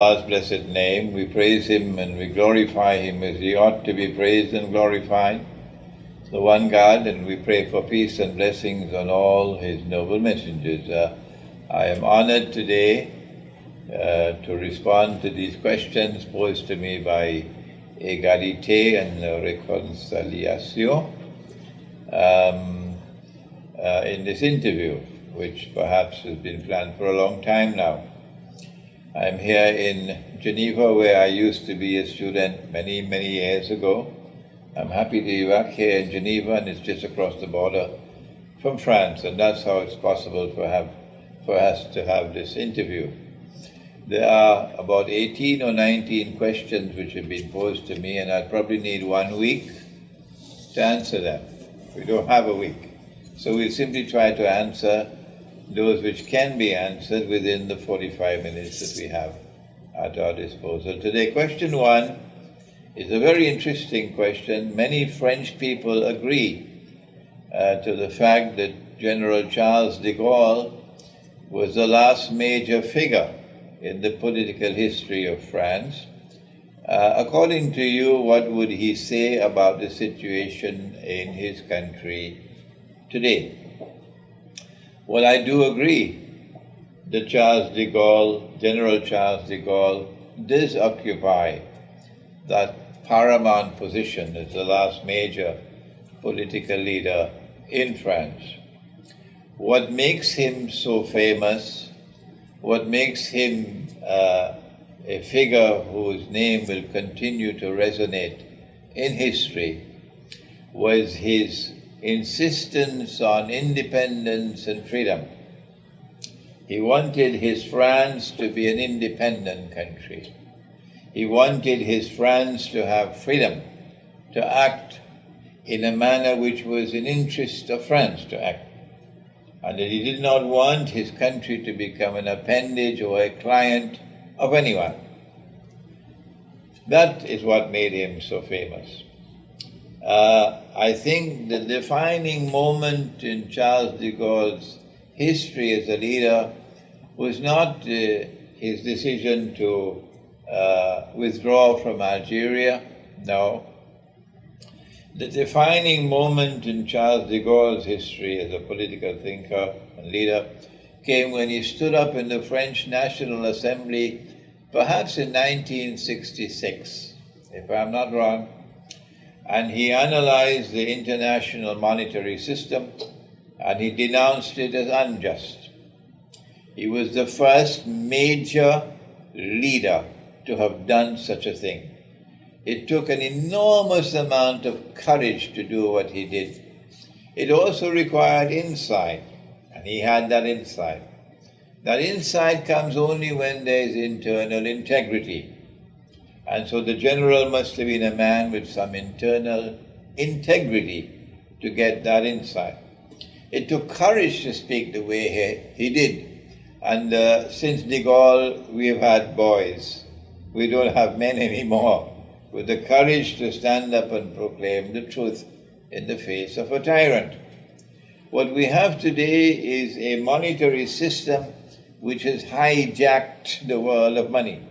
Allah's blessed name. We praise Him and we glorify Him as He ought to be praised and glorified, the one God, and we pray for peace and blessings on all His noble messengers. I am honored today to respond to these questions posed to me by Egalite and Reconciliación in this interview, which perhaps has been planned for a long time now. I'm here in Geneva, where I used to be a student many, many years ago. I'm happy to be back here in Geneva, and it's just across the border from France, and that's how it's possible for us to have this interview. There are about 18 or 19 questions which have been posed to me, and I'd probably need 1 week to answer them. We don't have a week. So we'll simply try to answer those which can be answered within the 45 minutes that we have at our disposal today. Question 1 is a very interesting question. Many French people agree to the fact that General Charles de Gaulle was the last major figure in the political history of France. According to you, what would he say about the situation in his country today? Well, I do agree that General Charles de Gaulle does occupy that paramount position as the last major political leader in France. What makes him so famous, what makes him a figure whose name will continue to resonate in history, was his insistence on independence and freedom. He wanted his France to be an independent country. He wanted his France to have freedom, to act in a manner which was in interest of France to act. And that he did not want his country to become an appendage or a client of anyone. That is what made him so famous. I think the defining moment in Charles de Gaulle's history as a leader was not his decision to withdraw from Algeria. No. The defining moment in Charles de Gaulle's history as a political thinker and leader came when he stood up in the French National Assembly, perhaps in 1966, if I'm not wrong, and he analyzed the international monetary system and he denounced it as unjust. He was the first major leader to have done such a thing. It took an enormous amount of courage to do what he did. It also required insight, and he had that insight. That insight comes only when there is internal integrity. And so the general must have been a man with some internal integrity to get that insight. It took courage to speak the way he did. And since de Gaulle, we have had boys. We don't have men anymore with the courage to stand up and proclaim the truth in the face of a tyrant. What we have today is a monetary system which has hijacked the world of money.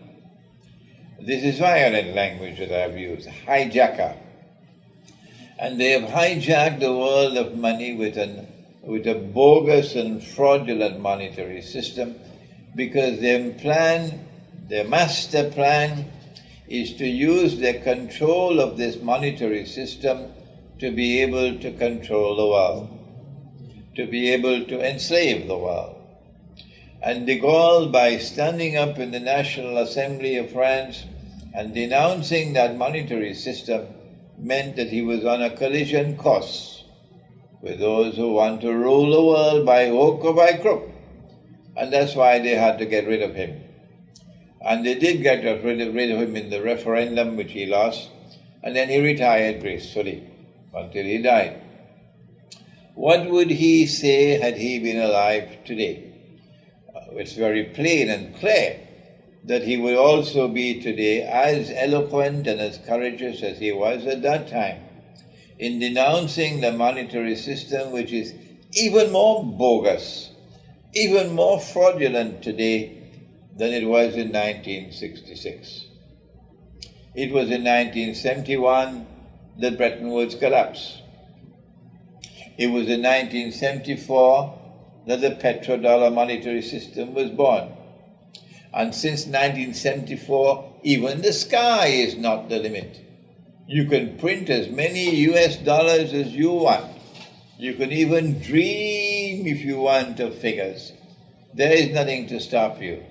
This is violent language that I've used, hijacker. And they have hijacked the world of money with a bogus and fraudulent monetary system, because their master plan is to use the control of this monetary system to be able to control the world, to be able to enslave the world. And de Gaulle, by standing up in the National Assembly of France and denouncing that monetary system, meant that he was on a collision course with those who want to rule the world by hook or by crook. And that's why they had to get rid of him. And they did get rid of him in the referendum, which he lost, and then he retired gracefully until he died. What would he say had he been alive today? It's very plain and clear that he would also be today as eloquent and as courageous as he was at that time in denouncing the monetary system, which is even more bogus, even more fraudulent today than it was in 1966. It was in 1971 that Bretton Woods collapsed. It was in 1974 that the petrodollar monetary system was born. And since 1974, even the sky is not the limit. You can print as many US dollars as you want. You can even dream, if you want, of figures. There is nothing to stop you.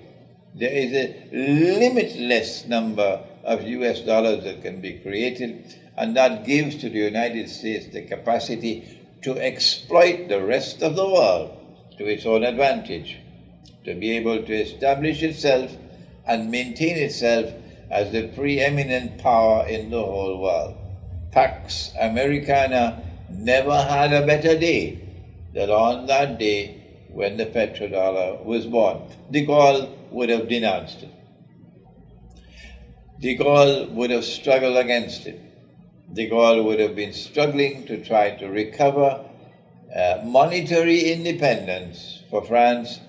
There is a limitless number of US dollars that can be created, and that gives to the United States the capacity to exploit the rest of the world to its own advantage, to be able to establish itself and maintain itself as the preeminent power in the whole world. Pax Americana never had a better day than on that day when the petrodollar was born. De Gaulle would have denounced it. De Gaulle would have struggled against it. De Gaulle would have been struggling to try to recover monetary independence for France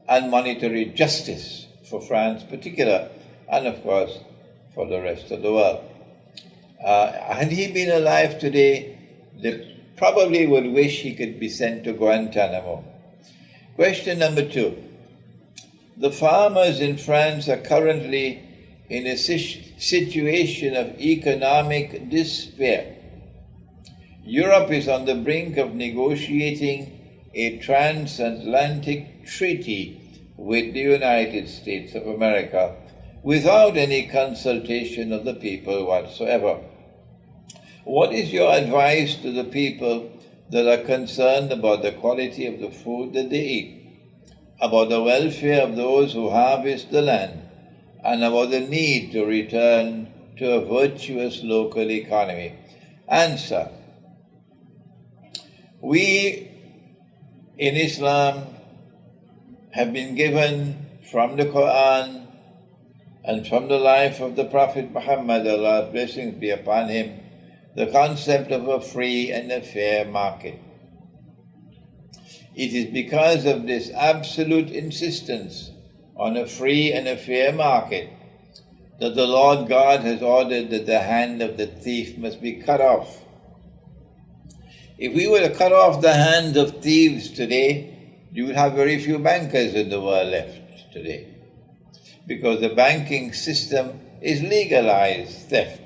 and monetary justice for France in particular, and of course for the rest of the world. Had he been alive today, they probably would wish he could be sent to Guantanamo. Question number 2. The farmers in France are currently in a situation of economic despair. Europe is on the brink of negotiating a transatlantic treaty with the United States of America without any consultation of the people whatsoever. What is your advice to the people that are concerned about the quality of the food that they eat, about the welfare of those who harvest the land, and about the need to return to a virtuous local economy? Answer. We in Islam have been given from the Quran and from the life of the Prophet Muhammad, Allah's blessings be upon him, the concept of a free and a fair market. It is because of this absolute insistence on a free and a fair market that the Lord God has ordered that the hand of the thief must be cut off. If we were to cut off the hands of thieves today, you would have very few bankers in the world left today, because the banking system is legalized theft.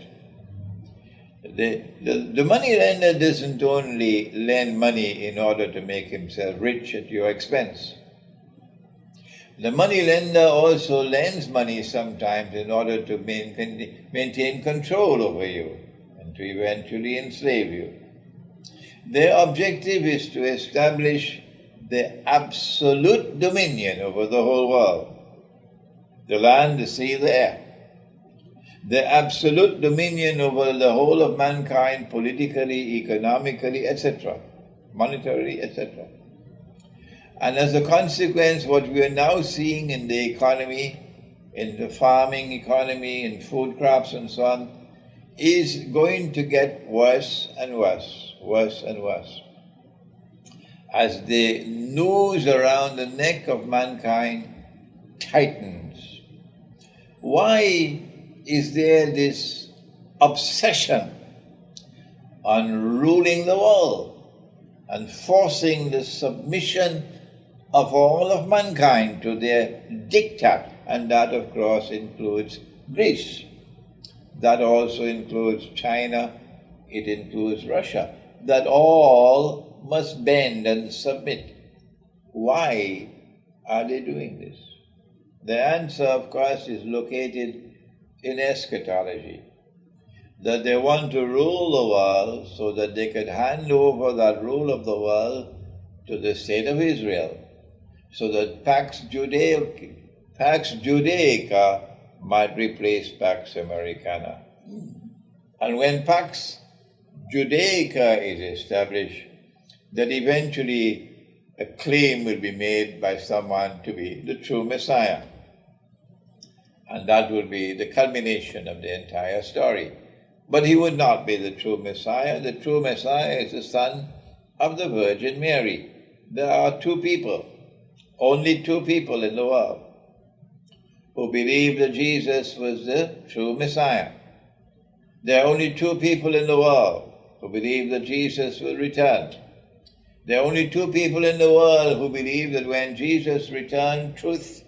The money lender doesn't only lend money in order to make himself rich at your expense. The money lender also lends money sometimes in order to maintain control over you and to eventually enslave you. Their objective is to establish the absolute dominion over the whole world, the land, the sea, the air. The absolute dominion over the whole of mankind, politically, economically, etc., monetarily, etc. And as a consequence, what we are now seeing in the economy, in the farming economy, in food crops and so on, is going to get worse and worse, worse and worse. As the noose around the neck of mankind tightens. Why is there this obsession on ruling the world and forcing the submission of all of mankind to their diktat? And that, of course, includes Greece. That also includes China. It includes Russia. That all must bend and submit. Why are they doing this? The answer, of course, is located in eschatology, that they want to rule the world so that they could hand over that rule of the world to the state of Israel, so that Pax Judaica might replace Pax Americana. And when Pax Judaica is established, that eventually a claim will be made by someone to be the true Messiah. And that will be the culmination of the entire story. But he would not be the true Messiah. The true Messiah is the son of the Virgin Mary. There are two people, only two people in the world, who believe that Jesus was the true Messiah. There are only two people in the world who believe that Jesus will return. There are only two people in the world who believe that when Jesus returns, truth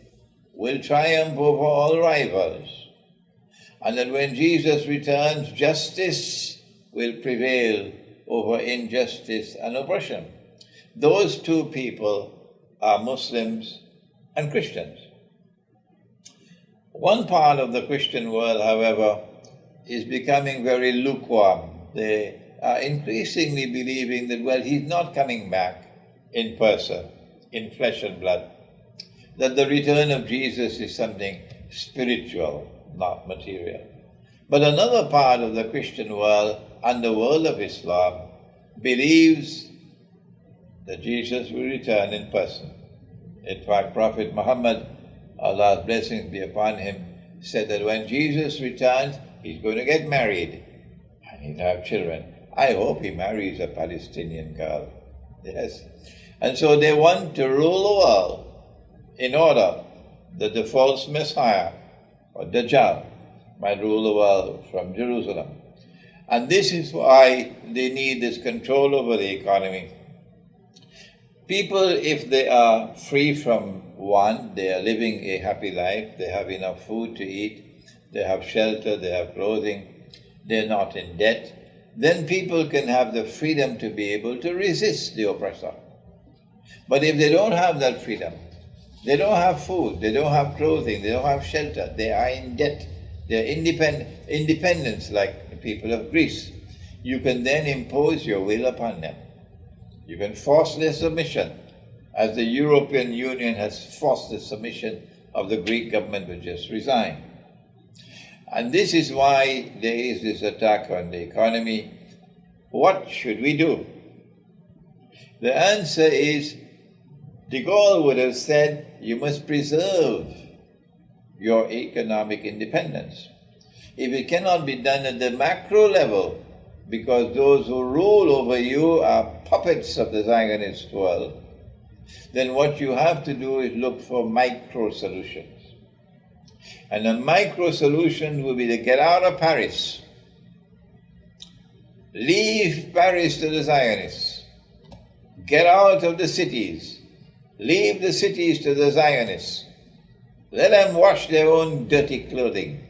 will triumph over all rivals, and that when Jesus returns, justice will prevail over injustice and oppression. Those two people are Muslims and Christians. One part of the Christian world, however, is becoming very lukewarm. They are increasingly believing that, well, he's not coming back in person, in flesh and blood, that the return of Jesus is something spiritual, not material. But another part of the Christian world and the world of Islam believes that Jesus will return in person. In fact, Prophet Muhammad, Allah's blessings be upon him, said that when Jesus returns, he's going to get married and he'll have children. I hope he marries a Palestinian girl. Yes. And so they want to rule the world in order that the false Messiah, or Dajjal, might rule the world from Jerusalem. And this is why they need this control over the economy. People, if they are free from want, they are living a happy life, they have enough food to eat, they have shelter, they have clothing, they're not in debt, then people can have the freedom to be able to resist the oppressor. But if they don't have that freedom, they don't have food, they don't have clothing, they don't have shelter, they are in debt, they're independents like the people of Greece, you can then impose your will upon them. You can force their submission, as the European Union has forced the submission of the Greek government which just resigned. And this is why there is this attack on the economy. What should we do? The answer is, de Gaulle would have said, you must preserve your economic independence. If it cannot be done at the macro level, because those who rule over you are puppets of the Zionist world, then what you have to do is look for micro solutions. And a micro solution will be to get out of Paris. Leave Paris to the Zionists. Get out of the cities. Leave the cities to the Zionists. Let them wash their own dirty clothing.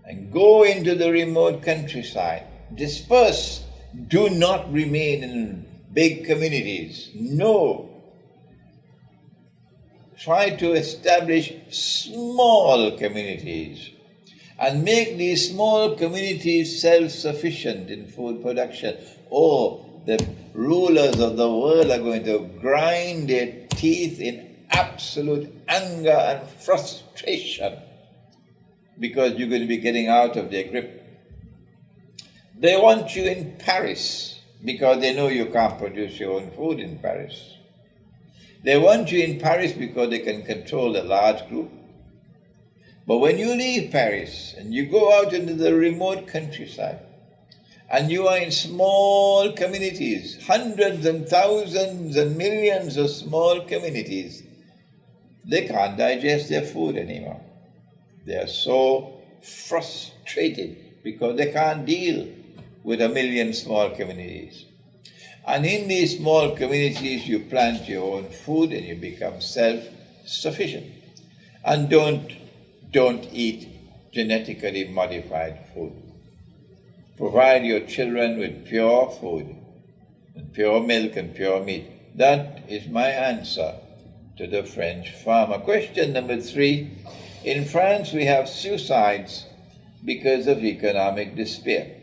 And go into the remote countryside. Disperse. Do not remain in big communities. No. Try to establish small communities and make these small communities self-sufficient in food production. Oh, the rulers of the world are going to grind their teeth in absolute anger and frustration because you're going to be getting out of their grip. They want you in Paris because they know you can't produce your own food in Paris. They want you in Paris because they can control a large group. But when you leave Paris and you go out into the remote countryside and you are in small communities, hundreds and thousands and millions of small communities, they can't digest their food anymore. They are so frustrated because they can't deal with 1 million small communities. And in these small communities, you plant your own food and you become self-sufficient. And don't eat genetically modified food. Provide your children with pure food, and pure milk and pure meat. That is my answer to the French farmer. Question number 3. In France, we have suicides because of economic despair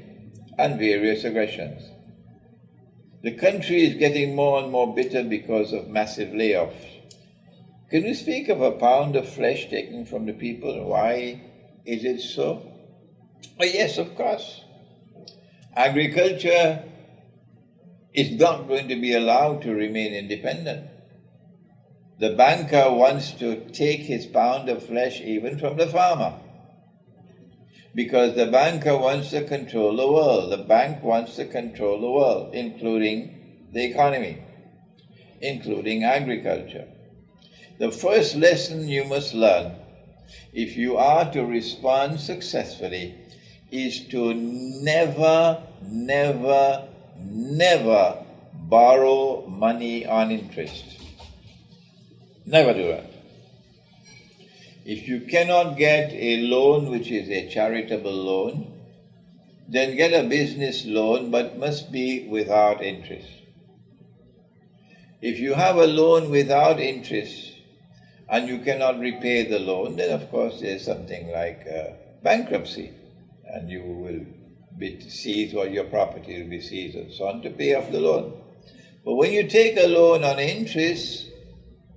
and various aggressions. The country is getting more and more bitter because of massive layoffs. Can you speak of a pound of flesh taken from the people? Why is it so? Oh, yes, of course. Agriculture is not going to be allowed to remain independent. The banker wants to take his pound of flesh even from the farmer, because the banker wants to control the world. The bank wants to control the world, including the economy, including agriculture. The first lesson you must learn if you are to respond successfully, is to never, never, never borrow money on interest. Never do that. If you cannot get a loan which is a charitable loan, then get a business loan, but must be without interest. If you have a loan without interest and you cannot repay the loan, then of course there's something like bankruptcy, and you will be seized, or your property will be seized and so on, to pay off the loan. But when you take a loan on interest,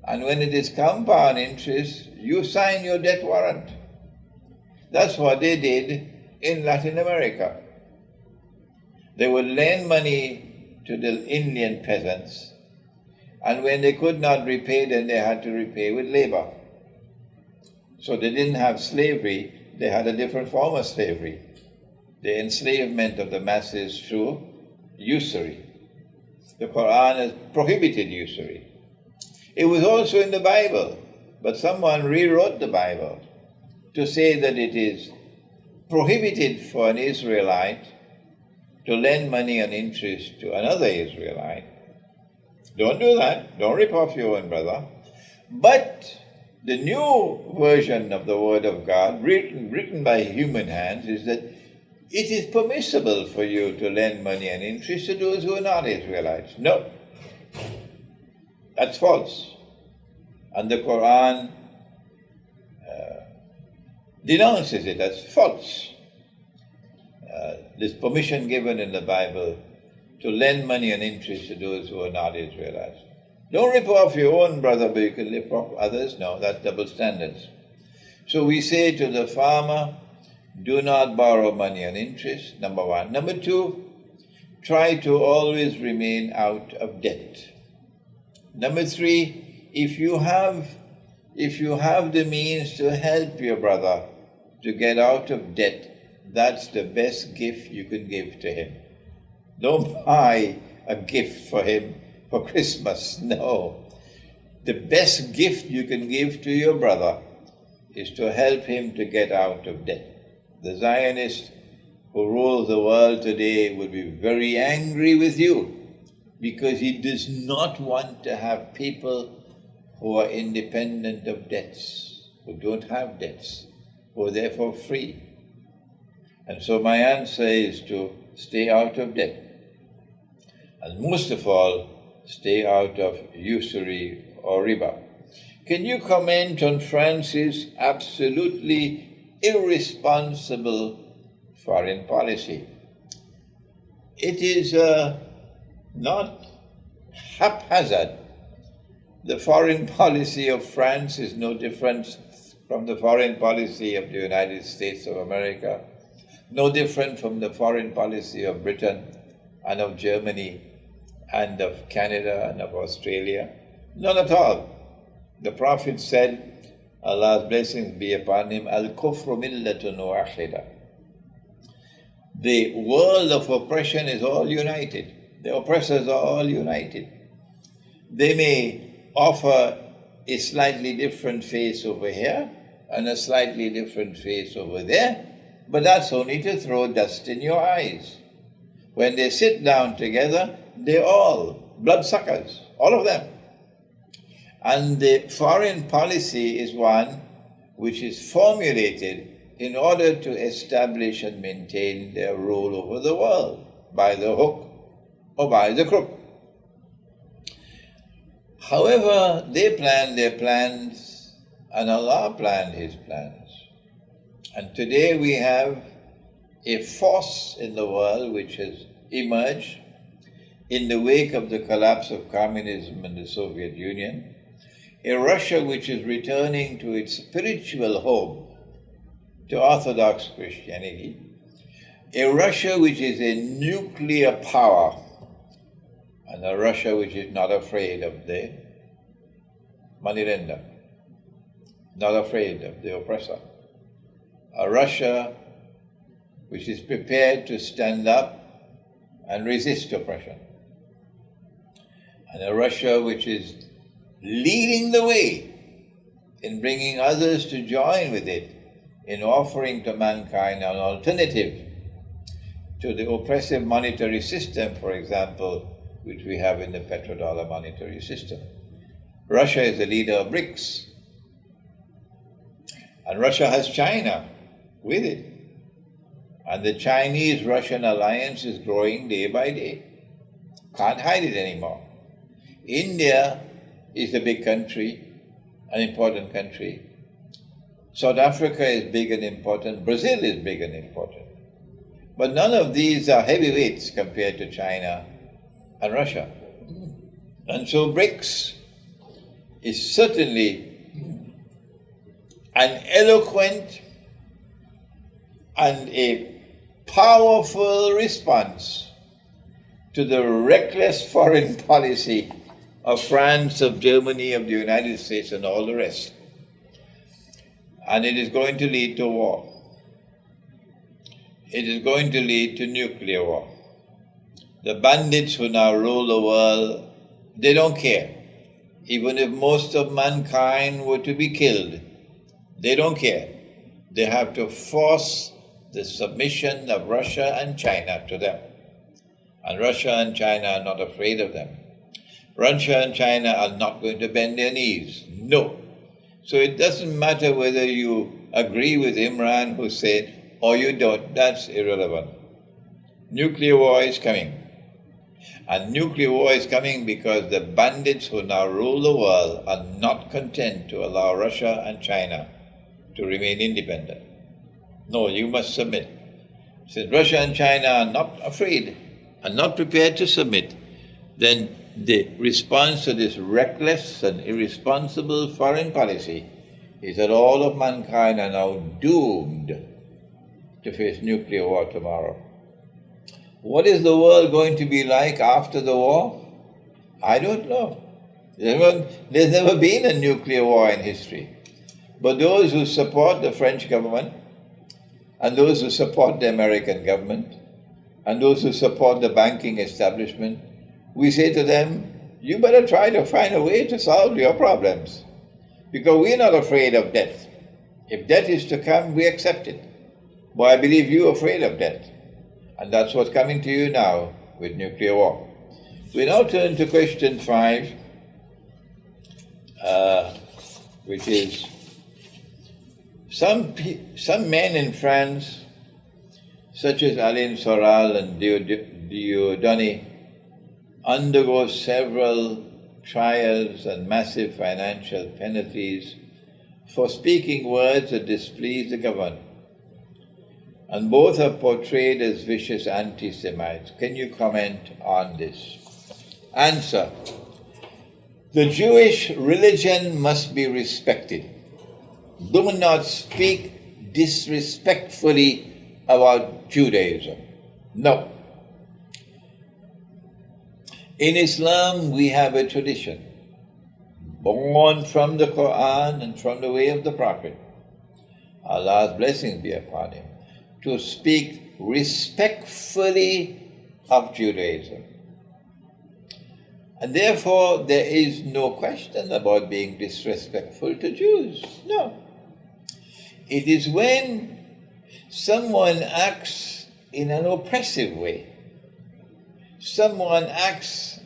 and when it is compound interest, you sign your debt warrant. That's what they did in Latin America. They would lend money to the Indian peasants, and when they could not repay, then they had to repay with labor. So they didn't have slavery, they had a different form of slavery. The enslavement of the masses through usury. The Quran has prohibited usury. It was also in the Bible, but someone rewrote the Bible to say that it is prohibited for an Israelite to lend money on interest to another Israelite. Don't do that. Don't rip off your own brother. But the new version of the Word of God, written by human hands, is that it is permissible for you to lend money on interest to those who are not Israelites. No. That's false. And the Quran denounces it as false. This permission given in the Bible to lend money and interest to those who are not Israelites. Don't rip off your own brother, but you can rip off others. No, that's double standards. So we say to the farmer, do not borrow money on interest, number one. Number two, try to always remain out of debt. Number three, if you have the means to help your brother to get out of debt, that's the best gift you can give to him. Don't buy a gift for him for Christmas. No. The best gift you can give to your brother is to help him to get out of debt. The Zionist who rules the world today will be very angry with you because he does not want to have people who are independent of debts, who don't have debts, who are therefore free. And so my answer is to stay out of debt. And most of all, stay out of usury or riba. Can you comment on France's absolutely irresponsible foreign policy? It is not haphazard. The foreign policy of France is no different from the foreign policy of the United States of America, no different from the foreign policy of Britain and of Germany and of Canada and of Australia. None at all. The Prophet said, Allah's blessings be upon him, al-kufru millatun wahida. The world of oppression is all united. The oppressors are all united. They may offer a slightly different face over here and a slightly different face over there, but that's only to throw dust in your eyes. When they sit down together, they're all bloodsuckers, all of them. And the foreign policy is one which is formulated in order to establish and maintain their rule over the world, by the hook or by the crook. However, they planned their plans, and Allah planned His plans. And today we have a force in the world which has emerged in the wake of the collapse of communism in the Soviet Union, a Russia which is returning to its spiritual home, to Orthodox Christianity, a Russia which is a nuclear power, and a Russia which is not afraid of the moneylender, not afraid of the oppressor, a Russia which is prepared to stand up and resist oppression, and a Russia which is leading the way in bringing others to join with it, in offering to mankind an alternative to the oppressive monetary system, for example, which we have in the petrodollar monetary system. Russia is the leader of BRICS, and Russia has China with it. And the Chinese-Russian alliance is growing day by day. Can't hide it anymore. India is a big country, an important country. South Africa is big and important. Brazil is big and important. But none of these are heavyweights compared to China and Russia. And so BRICS is certainly an eloquent and a powerful response to the reckless foreign policy of France, of Germany, of the United States, and all the rest. And it is going to lead to war. It is going to lead to nuclear war. The bandits who now rule the world, they don't care. Even if most of mankind were to be killed, they don't care. They have to force the submission of Russia and China to them. And Russia and China are not afraid of them. Russia and China are not going to bend their knees. No. So it doesn't matter whether you agree with Imran Hussein or you don't. That's irrelevant. Nuclear war is coming. And nuclear war is coming because the bandits who now rule the world are not content to allow Russia and China to remain independent. No, you must submit. Since Russia and China are not afraid and not prepared to submit, then the response to this reckless and irresponsible foreign policy is that all of mankind are now doomed to face nuclear war tomorrow. What is the world going to be like after the war? I don't know. There's never been a nuclear war in history. But those who support the French government, and those who support the American government, and those who support the banking establishment, we say to them, you better try to find a way to solve your problems, because we're not afraid of death. If death is to come, we accept it. But I believe you're afraid of death. And that's what's coming to you now with nuclear war. We now turn to question 5, which is, some men in France, such as Alain Soral and Dieudonné, undergo several trials and massive financial penalties for speaking words that displease the government. And both are portrayed as vicious anti-Semites. Can you comment on this? Answer. The Jewish religion must be respected. Do not speak disrespectfully about Judaism. No. In Islam, we have a tradition, born from the Quran and from the way of the Prophet, Allah's blessings be upon him, to speak respectfully of Judaism. And therefore, there is no question about being disrespectful to Jews. No. It is when someone acts in an oppressive way, someone acts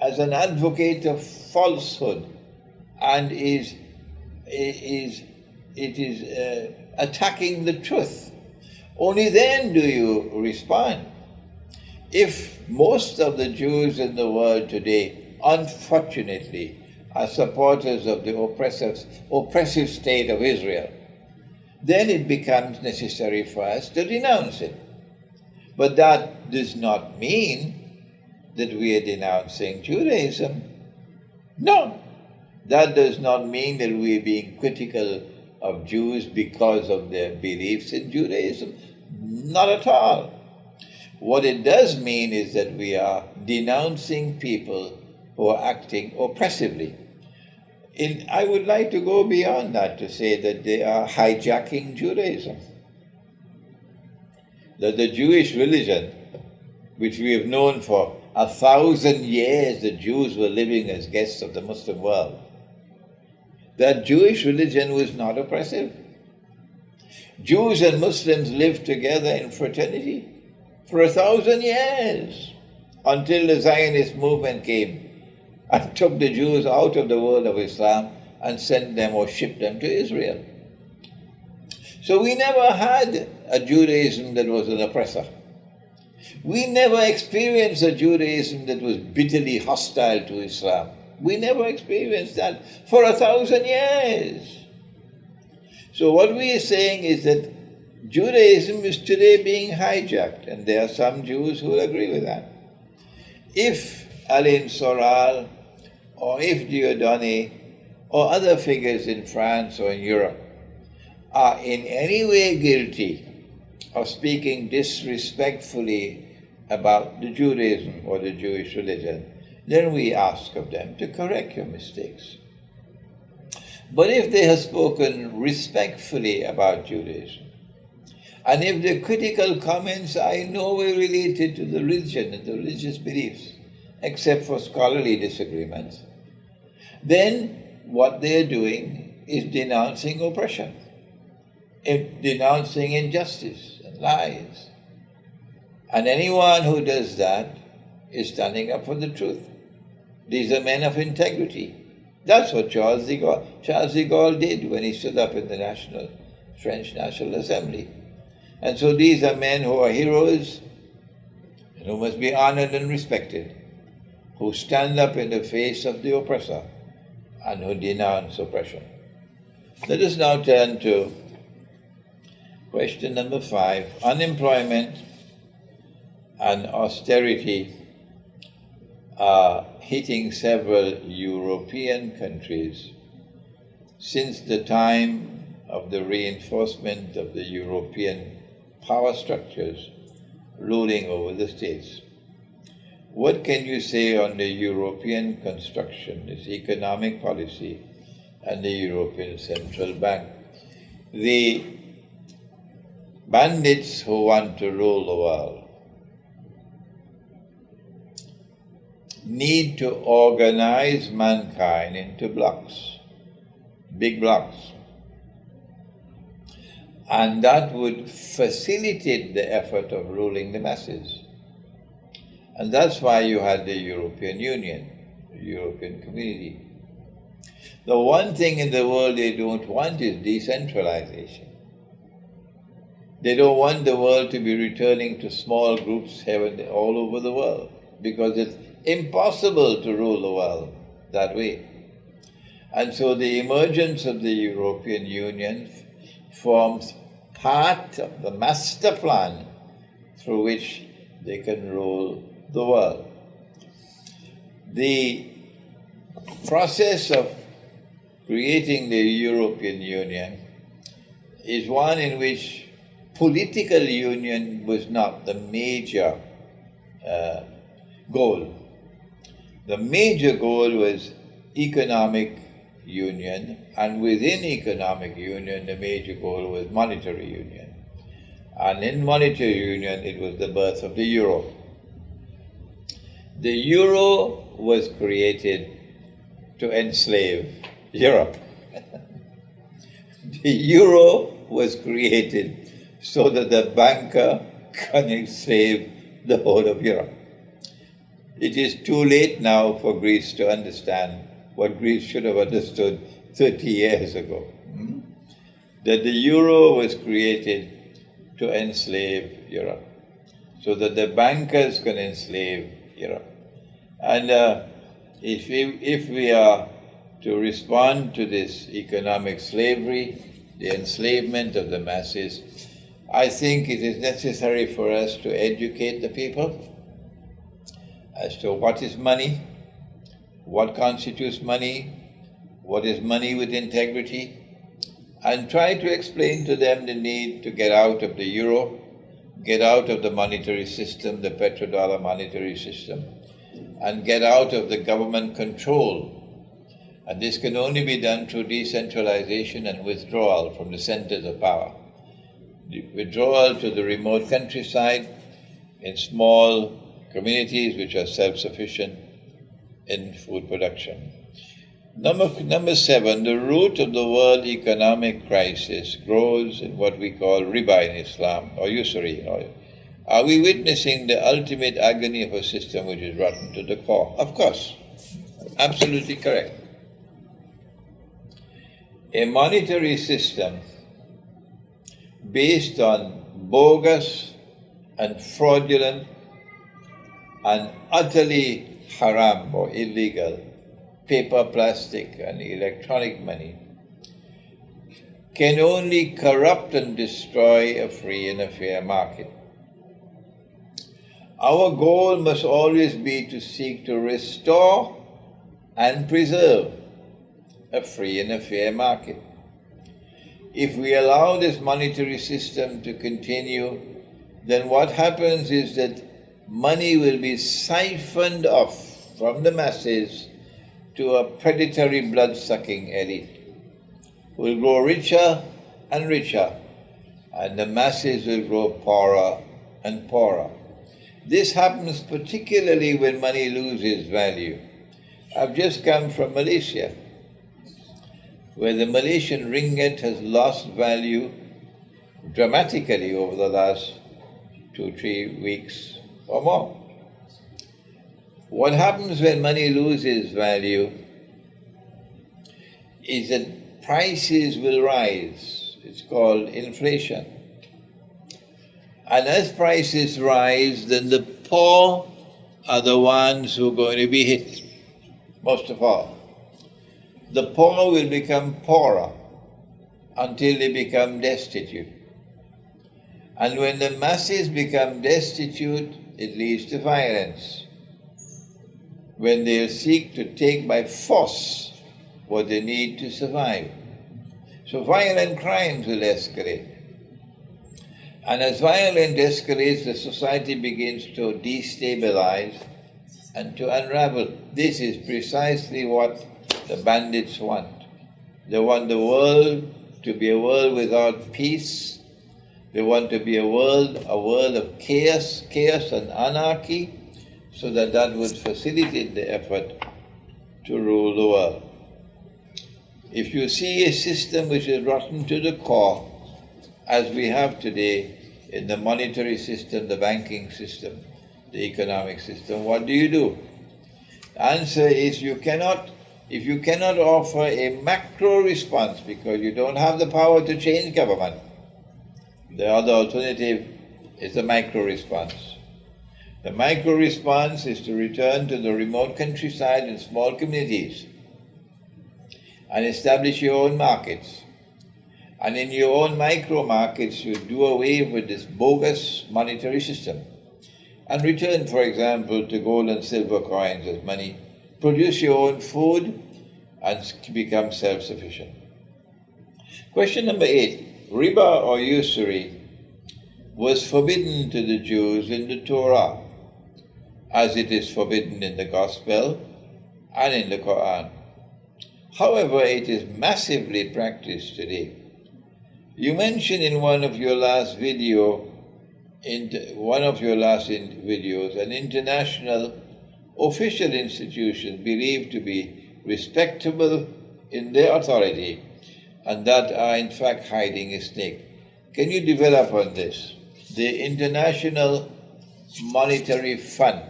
as an advocate of falsehood and is attacking the truth. Only then do you respond. If most of the Jews in the world today, unfortunately, are supporters of the oppressive state of Israel, then it becomes necessary for us to denounce it. But that does not mean that we are denouncing Judaism. No, that does not mean that we are being critical of Jews because of their beliefs in Judaism. Not at all. What it does mean is that we are denouncing people who are acting oppressively. I would like to go beyond that to say that they are hijacking Judaism. That the Jewish religion, which we have known for 1,000 years, the Jews were living as guests of the Muslim world. that Jewish religion was not oppressive. Jews and Muslims lived together in fraternity for 1,000 years until the Zionist movement came and took the Jews out of the world of Islam and sent them or shipped them to Israel. So we never had a Judaism that was an oppressor. We never experienced a Judaism that was bitterly hostile to Islam. We never experienced that for 1,000 years. So what we are saying is that Judaism is today being hijacked, and there are some Jews who will agree with that. If Alain Soral, or if Dieudonné, or other figures in France or in Europe are in any way guilty of speaking disrespectfully about the Judaism or the Jewish religion, then we ask of them to correct your mistakes. But if they have spoken respectfully about Judaism, and if the critical comments are in no way related to the religion and the religious beliefs, except for scholarly disagreements, then what they are doing is denouncing oppression, denouncing injustice and lies. And anyone who does that is standing up for the truth. These are men of integrity. That's what Charles de Gaulle did when he stood up in the French National Assembly. And so these are men who are heroes and who must be honored and respected, who stand up in the face of the oppressor and who denounce oppression. Let us now turn to question number 5. Unemployment and austerity are hitting several European countries since the time of the reinforcement of the European power structures ruling over the states. What can you say on the European construction, its economic policy, and the European Central Bank? The bandits who want to rule the world need to organize mankind into blocks, big blocks. And that would facilitate the effort of ruling the masses. And that's why you had the European Union, the European Community. The one thing in the world they don't want is decentralization. They don't want the world to be returning to small groups all over the world, because it's impossible to rule the world that way. And so the emergence of the European Union forms part of the master plan through which they can rule the world. The process of creating the European Union is one in which political union was not the major goal. The major goal was economic union, and within economic union, the major goal was monetary union. And in monetary union, it was the birth of the euro. The euro was created to enslave Europe. The euro was created so that the banker can enslave the whole of Europe. It is too late now for Greece to understand what Greece should have understood 30 years ago. That the euro was created to enslave Europe, so that the bankers can enslave Europe. And if we are to respond to this economic slavery, the enslavement of the masses, I think it is necessary for us to educate the people as to what is money, what constitutes money, what is money with integrity, and try to explain to them the need to get out of the euro, get out of the monetary system, the petrodollar monetary system, and get out of the government control. And this can only be done through decentralization and withdrawal from the centers of power. The withdrawal to the remote countryside in small communities which are self-sufficient in food production. Number 7, the root of the world economic crisis grows in what we call riba in Islam, or usury. Are we witnessing the ultimate agony of a system which is rotten to the core? Of course. Absolutely correct. A monetary system based on bogus and fraudulent and utterly haram or illegal paper, plastic, and electronic money can only corrupt and destroy a free and a fair market. Our goal must always be to seek to restore and preserve a free and a fair market. If we allow this monetary system to continue, then what happens is that money will be siphoned off from the masses to a predatory blood-sucking elite who will grow richer and richer, and the masses will grow poorer and poorer. This happens particularly when money loses value. I've just come from Malaysia, where the Malaysian ringgit has lost value dramatically over the last 2-3 weeks or more. What happens when money loses value is that prices will rise. It's called inflation. And as prices rise, then the poor are the ones who are going to be hit, most of all. The poor will become poorer until they become destitute. And when the masses become destitute, it leads to violence, when they'll seek to take by force what they need to survive. So violent crimes will escalate. And as violence escalates, the society begins to destabilize and to unravel. This is precisely what the bandits want. They want the world to be a world without peace. They want to be a world of chaos and anarchy, so that would facilitate the effort to rule the world. If you see a system which is rotten to the core, as we have today in the monetary system, the banking system, the economic system, what do? The answer is if you cannot offer a macro response because you don't have the power to change government, the other alternative is the micro response. The micro response is to return to the remote countryside and small communities and establish your own markets. And in your own micro markets, you do away with this bogus monetary system and return, for example, to gold and silver coins as money. Produce your own food and become self-sufficient. Question number 8. Riba or usury was forbidden to the Jews in the Torah, as it is forbidden in the Gospel and in the Quran. However, it is massively practiced today. You mentioned in one of your last videos, an international official institution believed to be respectable in their authority and that are in fact hiding a snake. Can you develop on this? The International Monetary Fund,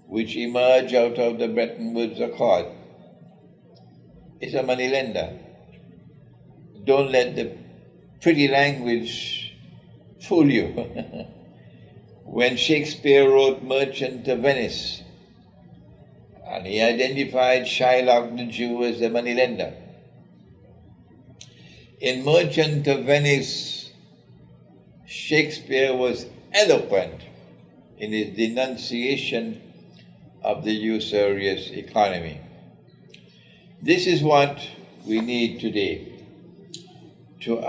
which emerged out of the Bretton Woods Accord, is a money lender. Don't let the pretty language fool you. When Shakespeare wrote Merchant of Venice, and he identified Shylock the Jew as the moneylender. In Merchant of Venice, Shakespeare was eloquent in his denunciation of the usurious economy. This is what we need today. To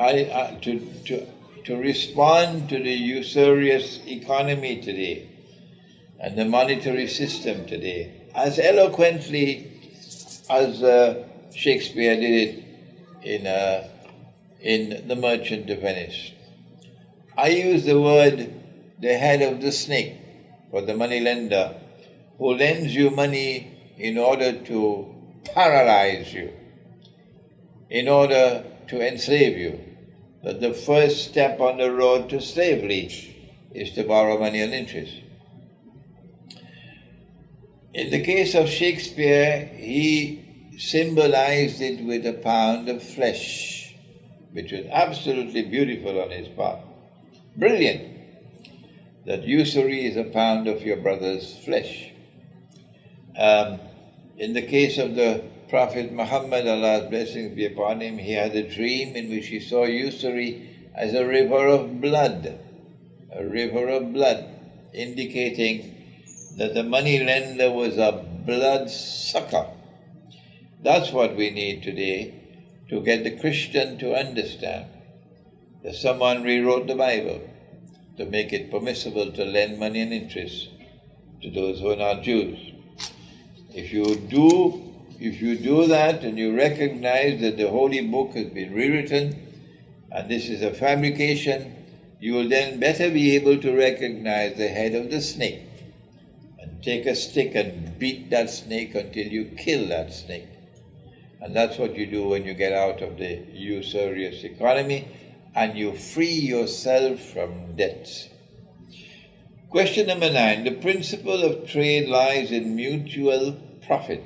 respond to the usurious economy today and the monetary system today, as eloquently as Shakespeare did it in The Merchant of Venice. I use the word the head of the snake for the money lender who lends you money in order to paralyze you in order to enslave you. That the first step on the road to slavery is to borrow money on interest. In the case of Shakespeare, he symbolized it with a pound of flesh, which was absolutely beautiful on his part. Brilliant. That usury is a pound of your brother's flesh. In the case of the Prophet Muhammad, Allah's blessings be upon him, he had a dream in which he saw usury as a river of blood, indicating that the money lender was a blood sucker. That's what we need today to get the Christian to understand that someone rewrote the Bible to make it permissible to lend money and interest to those who are not Jews. If you do that and you recognize that the Holy Book has been rewritten and this is a fabrication, you will then better be able to recognize the head of the snake and take a stick and beat that snake until you kill that snake. And that's what you do when you get out of the usurious economy and you free yourself from debts. Question number 9. The principle of trade lies in mutual profit,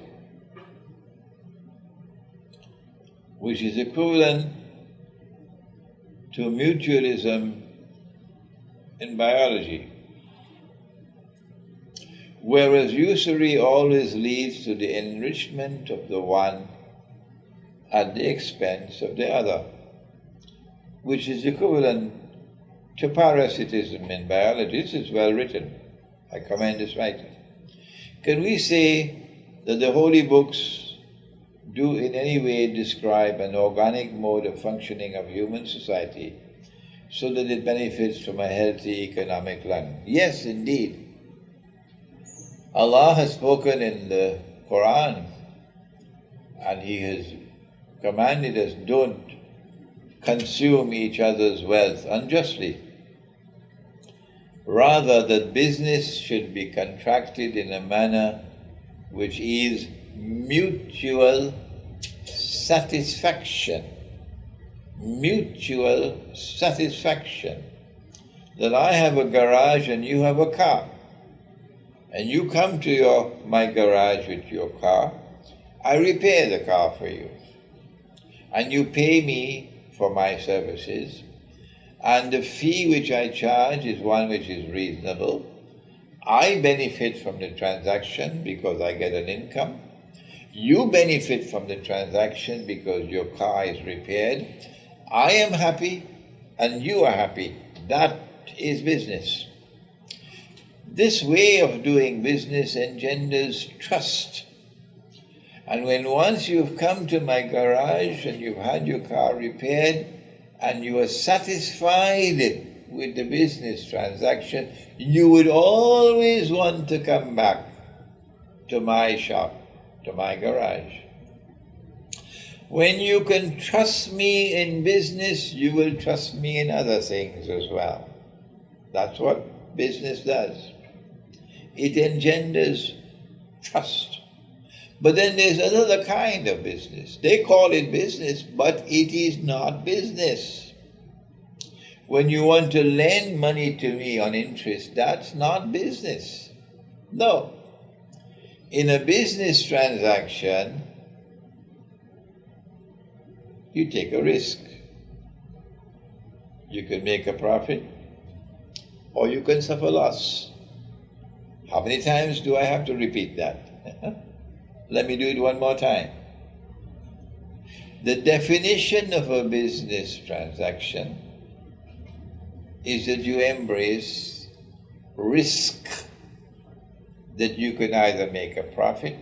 which is equivalent to mutualism in biology, whereas usury always leads to the enrichment of the one at the expense of the other, which is equivalent to parasitism in biology. This is well written. I commend this writer. Can we say that the holy books do in any way describe an organic mode of functioning of human society so that it benefits from a healthy economic life? Yes, indeed. Allah has spoken in the Quran and He has commanded us, don't consume each other's wealth unjustly. Rather, that business should be contracted in a manner which is mutual satisfaction. Mutual satisfaction. That I have a garage and you have a car. And you come to my garage with your car. I repair the car for you. And you pay me for my services. And the fee which I charge is one which is reasonable. I benefit from the transaction because I get an income. You benefit from the transaction because your car is repaired. I am happy and you are happy. That is business. This way of doing business engenders trust. And when once you've come to my garage and you've had your car repaired and you are satisfied with the business transaction, you would always want to come back to my shop, to my garage. When you can trust me in business, you will trust me in other things as well. That's what business does. It engenders trust. But then there's another kind of business. They call it business, but it is not business. When you want to lend money to me on interest, that's not business. No. In a business transaction, you take a risk. You can make a profit or you can suffer loss. How many times do I have to repeat that? Let me do it one more time. The definition of a business transaction is that you embrace risk, that you can either make a profit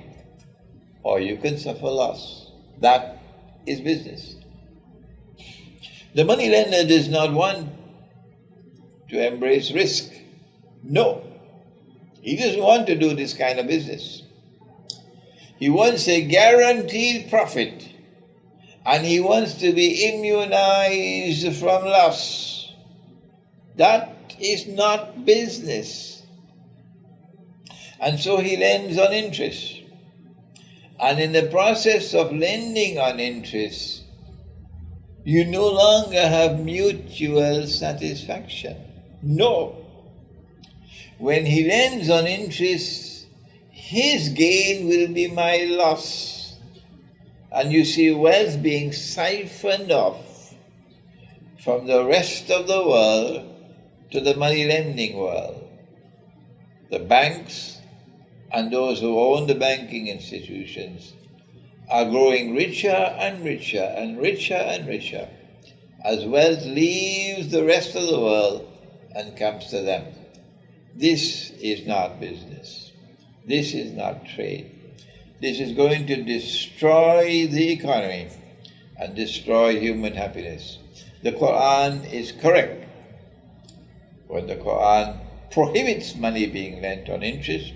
or you can suffer loss. That is business. The money lender does not want to embrace risk. No. He doesn't want to do this kind of business. He wants a guaranteed profit, and he wants to be immunized from loss. That is not business. And so he lends on interest. And in the process of lending on interest, you no longer have mutual satisfaction. No. When he lends on interest, his gain will be my loss. And you see wealth being siphoned off from the rest of the world to the money lending world. The banks and those who own the banking institutions are growing richer and richer and richer and richer as wealth leaves the rest of the world and comes to them. This is not business. This is not trade. This is going to destroy the economy and destroy human happiness. The Quran is correct when the Quran prohibits money being lent on interest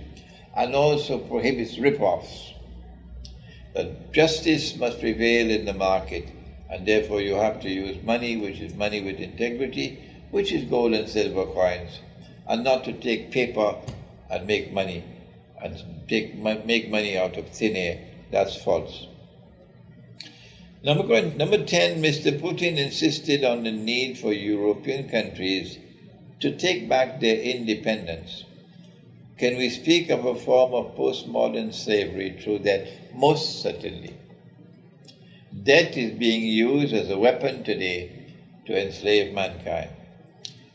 and also prohibits rip-offs. That justice must prevail in the market, and therefore you have to use money which is money with integrity, which is gold and silver coins, and not to take paper and make money, and make money out of thin air. That's false. Number 10, Mr. Putin insisted on the need for European countries to take back their independence. Can we speak of a form of postmodern slavery through that? Most certainly. Debt is being used as a weapon today to enslave mankind.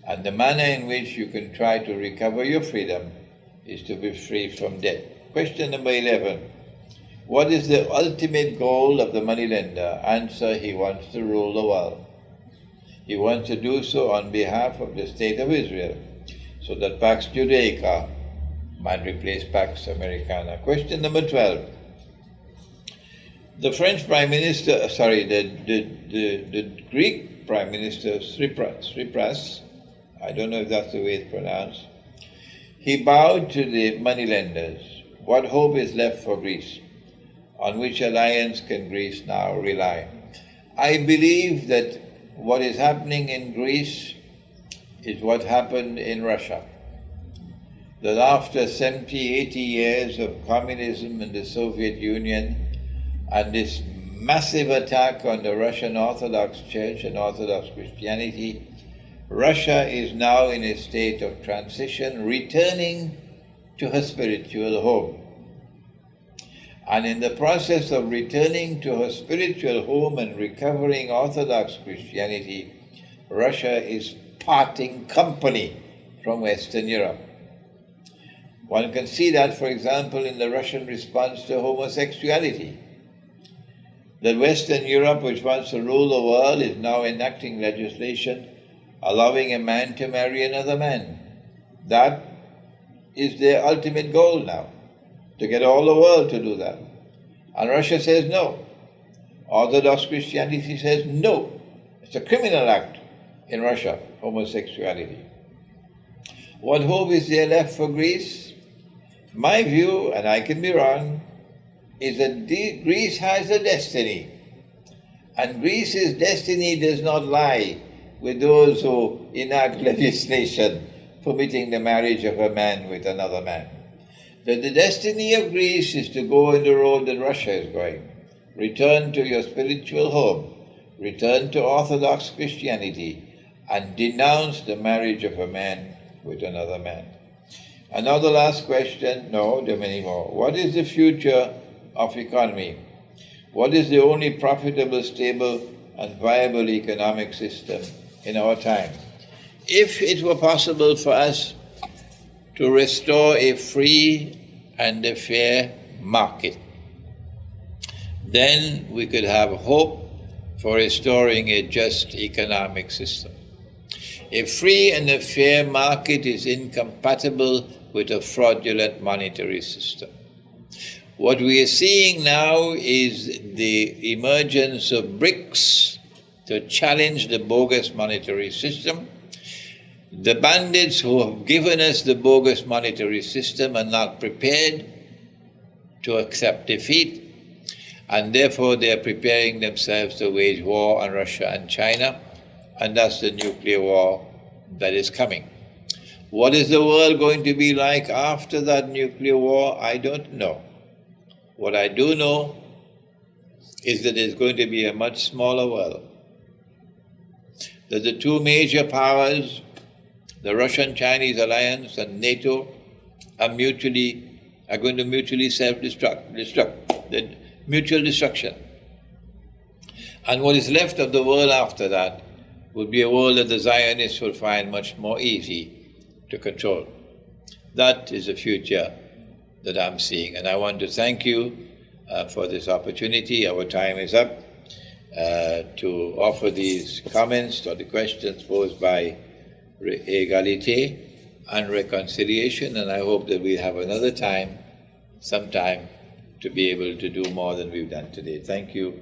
And the manner in which you can try to recover your freedom is to be free from debt. Question number 11. What is the ultimate goal of the moneylender? Answer: he wants to rule the world. He wants to do so on behalf of the State of Israel, so that Pax Judaica might replace Pax Americana. Question number 12. The French Prime Minister, the Greek Prime Minister Tsipras, I don't know if that's the way it's pronounced, he bowed to the moneylenders. What hope is left for Greece? On which alliance can Greece now rely? I believe that what is happening in Greece is what happened in Russia. That after 70, 80 years of communism in the Soviet Union and this massive attack on the Russian Orthodox Church and Orthodox Christianity, Russia is now in a state of transition, returning to her spiritual home. And in the process of returning to her spiritual home and recovering Orthodox Christianity, Russia is parting company from Western Europe. One can see that, for example, in the Russian response to homosexuality. That Western Europe, which wants to rule the world, is now enacting legislation allowing a man to marry another man. That is their ultimate goal now, to get all the world to do that. And Russia says no. Orthodox Christianity says no. It's a criminal act in Russia, homosexuality. What hope is there left for Greece? My view, and I can be wrong, is that Greece has a destiny. And Greece's destiny does not lie with those who enact legislation permitting the marriage of a man with another man. That the destiny of Greece is to go in the road that Russia is going. Return to your spiritual home, return to Orthodox Christianity, and denounce the marriage of a man with another man. And now the last question, no, there are many more. What is the future of economy? What is the only profitable, stable, and viable economic system in our time? If it were possible for us to restore a free and a fair market, then we could have hope for restoring a just economic system. A free and a fair market is incompatible with a fraudulent monetary system. What we are seeing now is the emergence of BRICS to challenge the bogus monetary system. The bandits who have given us the bogus monetary system are not prepared to accept defeat, and therefore they are preparing themselves to wage war on Russia and China, and that's the nuclear war that is coming. What is the world going to be like after that nuclear war? I don't know. What I do know is that it's going to be a much smaller world. That the two major powers, the Russian-Chinese alliance and NATO, are going to mutually self-destruct, the mutual destruction. And what is left of the world after that would be a world that the Zionists will find much more easy to control. That is the future that I'm seeing. And I want to thank you for this opportunity. Our time is up to offer these comments or the questions posed by Egalite and reconciliation. And I hope that we'll have another time, sometime, to be able to do more than we've done today. Thank you.